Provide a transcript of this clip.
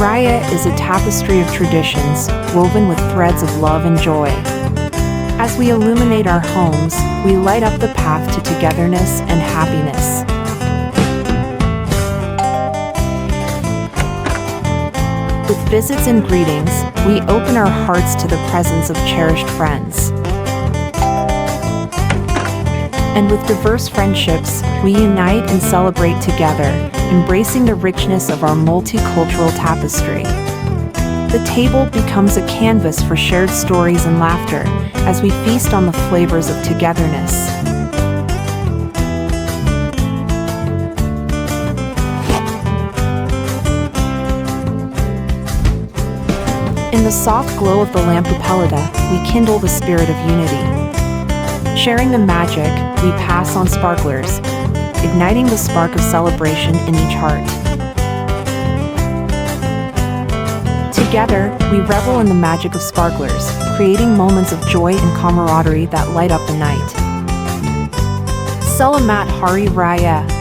Raya is a tapestry of traditions woven with threads of love and joy. As we illuminate our homes, we light up the path to togetherness and happiness. With visits and greetings, we open our hearts to the presence of cherished friends. And with diverse friendships, we unite and celebrate together, embracing the richness of our multicultural tapestry. The table becomes a canvas for shared stories and laughter as we feast on the flavors of togetherness. In the soft glow of the lampu palada, we kindle the spirit of unity. Sharing the magic, we pass on sparklers, igniting the spark of celebration in each heart. Together, we revel in the magic of sparklers, creating moments of joy and camaraderie that light up the night. Selamat Hari Raya.